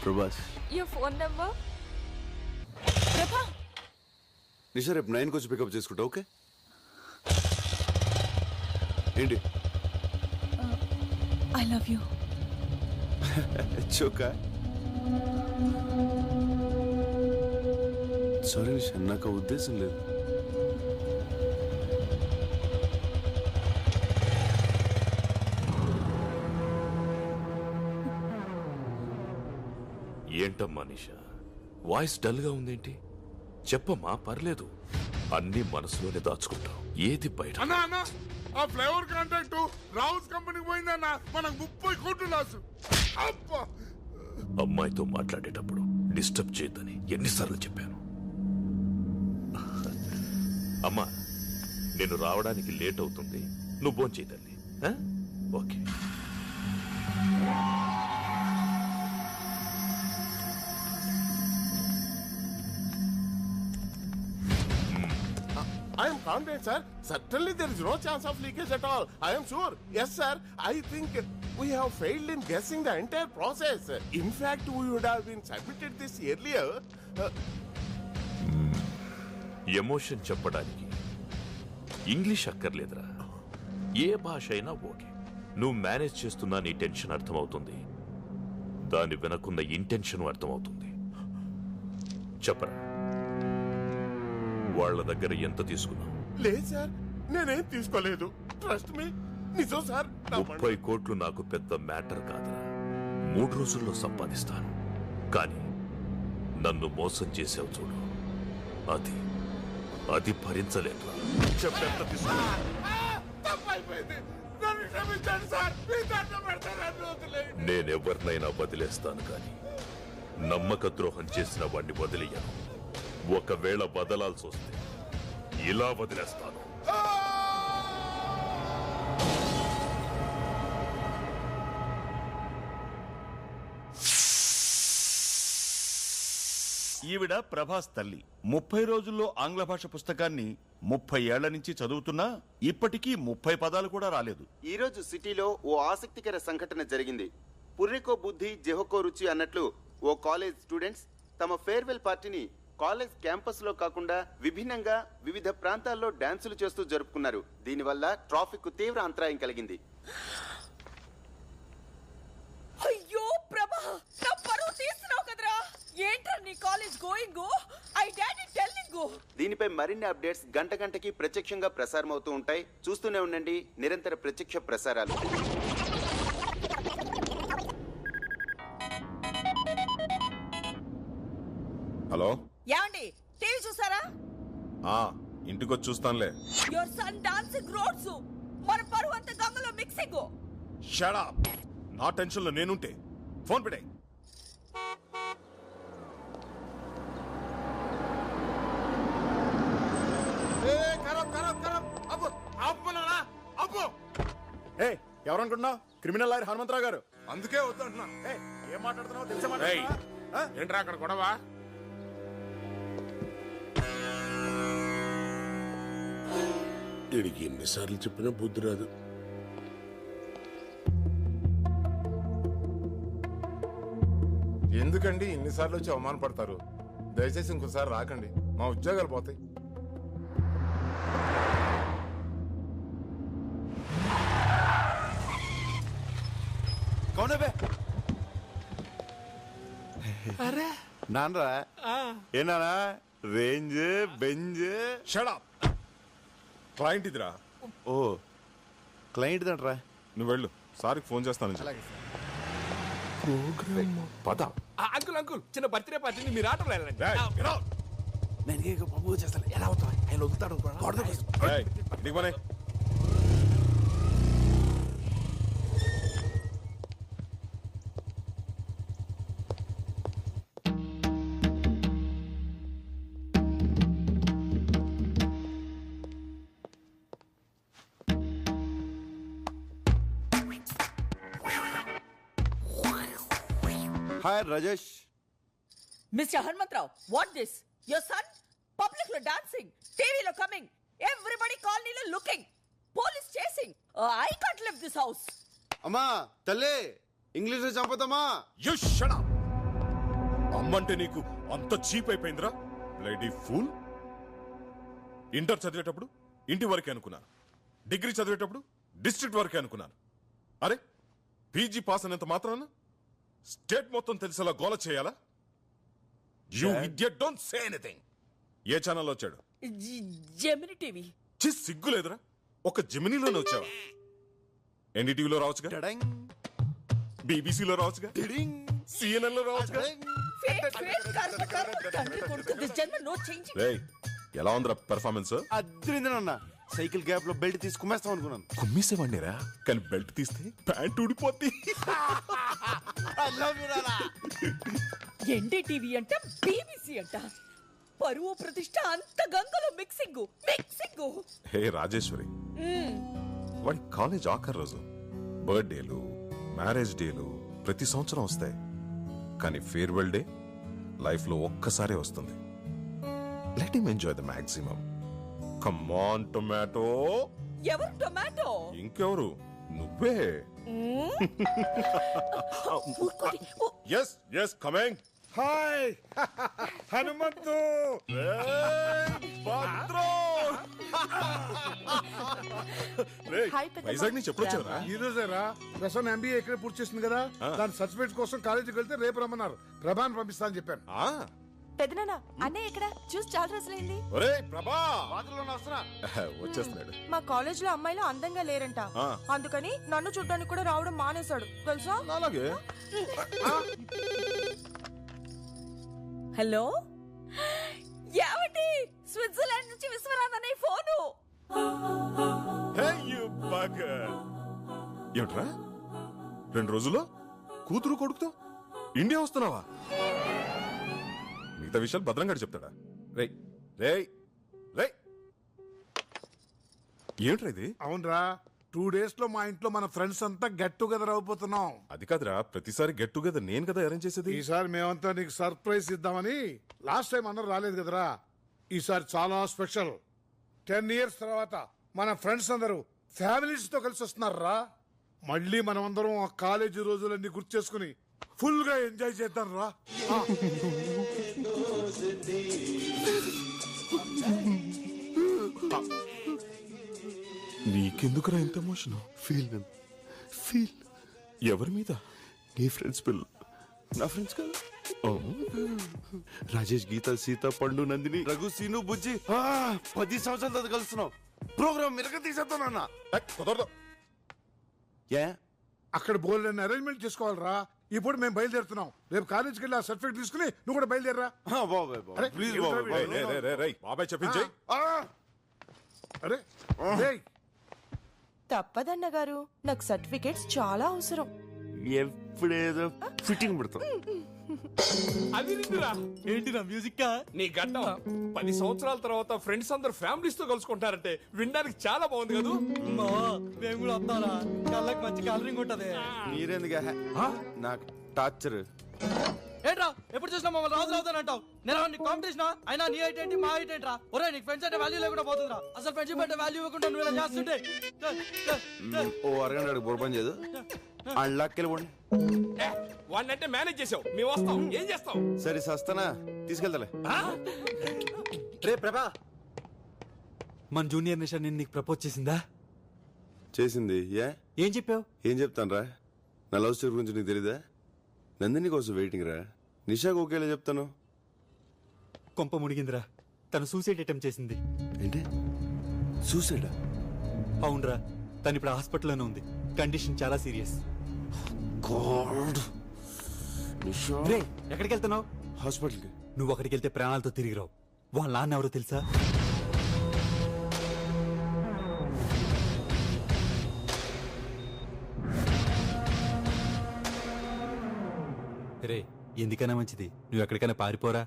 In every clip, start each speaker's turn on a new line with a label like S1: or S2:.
S1: Prabhas.
S2: Your phone number?
S3: ప్రభా,
S1: నిషా రేపు 9 వచ్చి పికప్ చేసుకుంటా. ఓకే ఏంటి?
S3: I love you.
S1: చోకా సారీ నిషా, నాకు ఉద్దేశం లేదు.
S4: ఏంటమ్మా నిషా, వాయిస్ డల్ గా ఉందేంటి? చెప్పమ్మా, పర్లేదు. అన్ని మనసులోనే దాచుకుంటాం, ఏది బయట.
S5: అన్నా ఆ ఫ్లేవర్ కాంట్రాక్ట్ రావుస్ కంపెనీకి పోయిందన్నా, మనకు 30 కోట్లు లాసు. అబ్బా,
S4: అమ్మాయితో మాట్లాడేటప్పుడు డిస్టర్బ్ చేయొద్దని ఎన్నిసార్లు చెప్పాను. అమ్మా, నేను రావడానికి లేట్ అవుతుంది, నువ్వు భోంచేయి తల్లి. Okay.
S5: I am confident, sir. Certainly there is no chance of leakage at all. I am sure. Yes, sir. I think we have failed in guessing the entire process. In fact, we would have been submitted this earlier.
S4: Emotion చెప్పడానికి English అక్కర్లేదురా, ఏ భాష అయినా okay. నువ్వు manage చేస్తున్నా నీ tension అర్థమవుతుంది, దాన్ని వినకున్న intention అర్థమవుతుంది. చెప్పరా, వాళ్ళ దగ్గర ఎంత తీసుకున్నావు?
S5: లేదు సార్, నేనేం తీసుకోలేదు. ట్రస్ట్ మీ, నిజం సార్.
S4: 30 కోట్లు నాకు పెద్ద మ్యాటర్ కాదురా, 3 రోజుల్లో సంపాదిస్తాను. కానీ నన్ను మోసం చేసావు చూడు, అది భరించలేదు. చెప్పెంత తీసుకున్నా?
S5: తప్పైపోయింది, నన్ను క్షమించండి సార్. మీ దండం పెడతానని వదిలేయండి.
S4: నేనెవరినైనా వదిలేస్తాను, కానీ నమ్మక ద్రోహం చేసిన వాడిని వదిలేయను. ఒకవేళ వదలాల్సి వస్తే ఇలా వదిలేస్తాను.
S6: ఈవిడ ప్రభాస్ తల్లి. 30 రోజుల్లో ఆంగ్ల భాష పుస్తకాన్ని 30 ఏళ్ల నుంచి చదువుతున్నా ఇప్పటికీ 30 పదాలు కూడా రాలేదు.
S7: ఈ రోజు సిటీలో ఓ ఆసక్తికర సంఘటన జరిగింది. పుర్రికో బుద్ధి జెహోకో రుచి అన్నట్లు ఓ కాలేజ్ స్టూడెంట్స్ తమ ఫేర్వెల్ పార్టీని కాలేజ్ క్యాంపస్ లో కాకుండా విభిన్నంగా వివిధ ప్రాంతాల్లో డాన్సులు చేస్తూ జరుపుకున్నారు. దీనివల్ల ట్రాఫిక్ కు తీవ్ర అంతరాయం కలిగింది.
S3: అయ్యో ప్రభా, నా పరువు తీస్తున్నావు కదరా. ఏంట్రా నీ college going? I daddy telling.
S7: దీనిపై మరిన్ని అప్డేట్స్ గంట గంటకి ప్రత్యక్షంగా ప్రసారం అవుతూ ఉంటాయి. చూస్తూనే ఉండండి నిరంతర ప్రత్యక్ష ప్రసారాలు.
S5: హలో,
S3: యాండి టీవీ చూసారా?
S5: ఇంటికొచ్చి చూస్తానులే.
S3: యువర్ సన్ డాన్సింగ్ రోడ్స్, మన పరువు అంత గంగలో మిక్సింగ్.
S5: Shut up. నా టెన్షన్ లో నేనుంటే ఫోన్ పెట్టే.
S8: ఎవరనుకుంటున్నావు? క్రిమినల్ లాయర్ హనుమంతరావు గారు.
S5: అందుకే వద్దంటున్నా.
S8: ఏం మాట్లాడుతున్నావు తెలిసే
S5: ఏంట్రా అక్కడ గొడవ?
S9: వీడికి ఎన్నిసార్లు చెప్పినా బుద్ధి రాదు.
S5: ఎందుకండి ఇన్నిసార్లు వచ్చి అవమానపడతారు? దయచేసి ఇంకోసారి రాకండి, మా ఉద్యోగాలు పోతాయి.
S1: నాన్నరా ఏనా range Benz.
S5: Shut up. Client ఇదిరా.
S1: ఓ క్లయింట్ దంట్రా.
S5: నువ్వు వెళ్ళు, సార్కి ఫోన్ చేస్తాను.
S4: పద.
S10: అంకుల్ అంకుల్, చిన్న బర్త్డే పార్టీని మీరు ఆటోలో వెళ్ళండి.
S8: నేను బాబు చేస్తాను. ఎలా అవుతా ఆయన వదులుతాడు.
S1: Hi Rajesh.
S3: Mister Hanumantharao, what this? Your son public లో డాన్సింగ్, టీవీలో కమింగ్, ఎవ్రీబడి కాలనీలో looking, police chasing. I can't leave this house.
S1: అమ్మా తల్లి, ఇంగ్లీష్ లో చంపుతామా?
S5: You shut up.
S2: అమ్మంటే నీకు అంత చీప్ అయిపోయిందిరా బ్లడీ ఫూల్. ఇంటర్ చదివేటప్పుడు ఇంటి వరకే అనుకున్నాను, డిగ్రీ చదివేటప్పుడు డిస్ట్రిక్ట్ వరకే అనుకున్నాను. అరే పీజీ పాస్ అనేంత మాత్రాన స్టేట్ మొత్తం తెలిసేలా గోల చేయాలా? You idiot, don't say anything. ఏ ఛానల్లో వచ్చాడు?
S3: Gemini TV.
S2: సిగ్గు లేదురా, ఒక జెమినీలోనే వచ్చావా? ఎన్డీటీవీలో రావచ్చుగా, బీబీసీలో రావచ్చుగా, CNN లో రావచ్చుగా. ఎలా ఉందిరా పెర్ఫార్మెన్స్?
S1: అద్రిందనన్నా, సైకిల్ గ్యాప్ లో బెల్ట్ తీసి కుమ్మేస్తాం అనుకున్నాను.
S2: కుమ్మేసేవాడిరా, కానీ బెల్ట్ తీస్తే ప్యాంట్ ఊడిపోద్ది.
S3: ఎన్డీటీవీ అంట, బీబీసీ అంట, పరువు ప్రతిష్ట అంత గంగలో మిక్సింగ్.
S2: హే రాజేశ్వరి, వాడి కాలేజ్ ఆఖరి రోజు. బర్త్డేలు, మ్యారేజ్ డేలు ప్రతి సంవత్సరం వస్తాయి, కానీ ఫేర్వెల్ డే లైఫ్ లో ఒక్కసారే వస్తుంది. Let him enjoy the maximum. Come on tomato.
S3: ఎవరు టొమాటో?
S2: ఇంకెవరు, నువ్వే. Yes yes coming.
S11: Hi Hanumanthu.
S2: Vizag నుంచి ఎప్పుడు వచ్చారా?
S11: ఈ రోజేరా. ప్రసన్న MBA ఇక్కడే పూర్తి చేసింది కదా, దాని సర్టిఫికేట్ కోసం కాలేజీకి వెళ్తే రేపు రమ్మన్నారు. ప్రభాని పంపిస్తా అని చెప్పాను.
S12: పెదనాన్న అన్నయ్య ఎక్కడ? చూసి చాలా రోజులైంది.
S2: వచ్చేస్తున్నాడు.
S12: మా కాలేజ్ లో అమ్మాయిలు అందంగా లేరంట, అందుకని నన్ను చూడ్డానికి కూడా రావడం మానేశాడు తెలుసా.
S2: అలాగే.
S3: హలో, ఏమండి? స్విట్జర్లాండ్ నుంచి విశ్వనాథ్ ఫోను.
S2: ఏమిట్రా 2 రోజుల్లో కూతురు కొడుకుతో ఇండియా వస్తున్నావా? మిగతా విషయాలు భద్రంగా చెప్తాడా? రేయ్ రేయ్ రేయ్, ఏమిట్రా ఇది?
S11: అవునరా, 2 days లో మా ఇంట్లో మన ఫ్రెండ్స్ అంతా గెట్ టుగెదర్ అయిపోతున్నాం.
S2: అది కాదురా, ప్రతిసారి గెట్ టుగెదర్ నేను కదా అరేంజ్ చేసేది.
S11: ఈసారి మేమంతా నీకు సర్ప్రైజ్ ఇద్దామని. లాస్ట్ టైం అందరూ రాలేదు కదరా, ఈసారి చాలా స్పెషల్. 10 years తర్వాత మన ఫ్రెండ్స్ అందరూ ఫ్యామిలీస్ తో కలిసి వస్తున్నారా. మళ్ళీ మనం అందరం ఆ కాలేజీ రోజులన్నీ గుర్తు చేసుకుని ఫుల్ గా ఎంజాయ్ చేద్దాం రా.
S2: నీకెందుకురా ఎంత ఎమోషన్?
S1: ఫీల్
S2: ఎవరి మీద?
S1: నీ ఫ్రెండ్స్ పిల్ల. నా ఫ్రెండ్స్ కాదు, రాజేష్, గీత, సీత, పండు, నందిని, రఘు, సీను, బుజ్జి. 10 సంవత్సరాల తర్వాత కలుస్తున్నాం. ప్రోగ్రామ్ మిరక తీసేద్దానన్నా.
S2: కుదరదు.
S1: ఏ
S11: అక్కడ బోల్డ్ అరేంజ్మెంట్ చేసుకోవాలరా. ఇప్పుడు మేము బయలుదేరుతున్నాం. రేపు కాలేజీకి వెళ్ళి ఆ సర్టిఫికేట్ తీసుకుని నువ్వు కూడా బయలుదేరరా.
S1: ప్లీజ్
S2: బాబాయ్ చెప్పించే.
S11: అరే
S12: తప్పదన్న గారు, నాకు సర్టిఫికేట్స్ చాలా అవసరం.
S1: ఎప్పుడేదో ఫిట్టింగ్ పెడతాం.
S10: అది నిండురా.
S8: ఏంటిరా మ్యూజిక్?
S10: నీ గడ్డం 10 సంవత్సరాల తర్వాత ఫ్రెండ్స్ అందరు ఫ్యామిలీస్ తో కలుసుకుంటారంటే వినడానికి చాలా బాగుంది కదా.
S8: మేము కూడా వస్తారా? కళ్ళకి మంచి కలరింగ్ ఉంటది.
S1: మీరెందుకు నాకు టార్చర్?
S8: ఏంట్రా ఎప్పుడు చూసినా మమ్మల్ని రాజు అవుతానంటావు? నేను కాంపిటీషన్ అయినా నీ హైట్ ఏంటి మా హైట్ ఏంట్రా? ఒరే నీకు ఫ్రెండ్స్ అంటే వాల్యూ లేకుండా పోతుందిరా. అసలు ఫ్రెండ్షిప్ అంటే వాల్యూ ఇవ్వకుండా నువ్వు ఇలా చేస్తుంటే
S1: ఓ అరగంట బోర్పని చేయదు. అళ్ళకెళ్ళిపోండి.
S10: వాడినంటే మేనేజ్ చేసావు, మేము వస్తాం. ఏం చేస్తాం?
S1: సరే సస్తానా, తీసుకెళ్తాలే.
S8: రే ప్రభా, మన జూనియర్ నిషా నేను నీకు ప్రపోజ్ చేసిందా?
S1: చేసింది.
S8: ఏం చెప్పావు?
S1: ఏం చెప్తాను రా, నా లవ్ స్టోరీ గురించి నీకు తెలీదా? నందిని కోసం వెయిటింగ్ రా. నిషాకు ఒకేలా చెప్తాను.
S8: కొంప మునిగిందిరా, తను సూసైడ్ అటెంప్ట్ చేసింది.
S1: ఏంటి సూసైడా?
S8: అవునరా, తను ఇప్పుడు హాస్పిటల్లోనే ఉంది. కండిషన్ చాలా సీరియస్. రే ఎక్కడికి వెళ్తున్నావు?
S1: హాస్పిటల్కి.
S8: నువ్వు అక్కడికి వెళ్తే ప్రాణాలతో తిరిగి రావు. వాళ్ళ నాన్న ఎవరో తెలుసా? రే ఎందుకైనా మంచిది నువ్వు ఎక్కడికైనా పారిపోరా.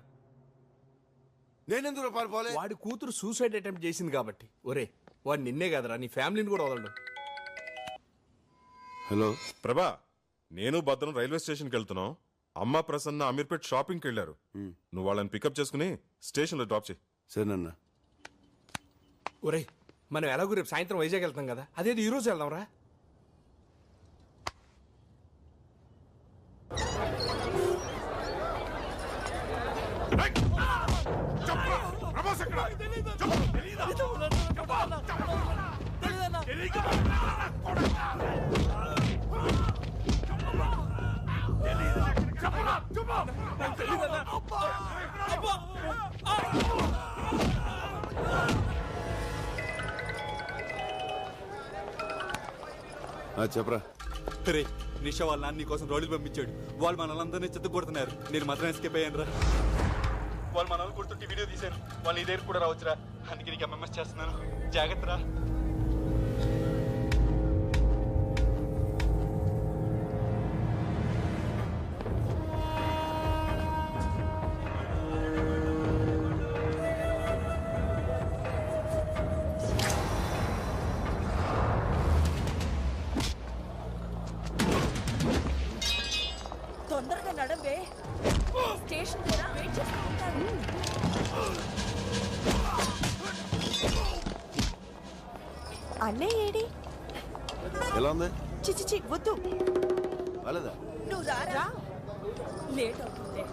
S1: నేనెందుకు పారిపోలే?
S10: వాడి కూతురు సూసైడ్ అటెంప్ట్ చేసింది కాబట్టి. ఒరే వాడు నిన్నే కదరా, నీ ఫ్యామిలీని కూడా వదలడు.
S1: హలో
S2: ప్రభా, నేను భద్రం రైల్వే స్టేషన్కి వెళ్తున్నాం. అమ్మ ప్రసన్న అమీర్పేట్ షాపింగ్కి వెళ్ళారు. నువ్వు వాళ్ళని పికప్ చేసుకుని స్టేషన్లో డ్రాప్ చేయి.
S1: సరేనన్నా.
S10: ఒరే మనం ఎలాగో రేపు సాయంత్రం వైజాగ్ వెళ్తాం కదా, అదేది ఈ రోజు వెళ్దాం రా.
S1: చెప్పరా.
S13: రే నిషా వాళ్ళ నాన్న కోసం రోడ్లు పంపించాడు. వాళ్ళు మనల్ని చెత్త కొడుతున్నారు. నేను మాత్రం ఎస్కేప్ అయ్యాను రా. వాళ్ళు మనల్ని కొడుతుంటే వీడియో తీశాను. వాళ్ళు నీ దగ్గర కూడా రావచ్చురా. అందుకే నీకు ఎంఎంఎస్ చేస్తున్నాను. జాగ్రత్త రా.
S3: తొందరగా నడవే. స్టేషన్ దగ్గర వెయిట్ చేస్తూ ఉంటాను.
S12: అన్నయ్య ఏడి?
S1: ఎలా ఉంది?
S12: చిచి వద్దు.
S1: వాళ్ళదా?
S3: నువ్వు రా. లేట్ అవుతుంది.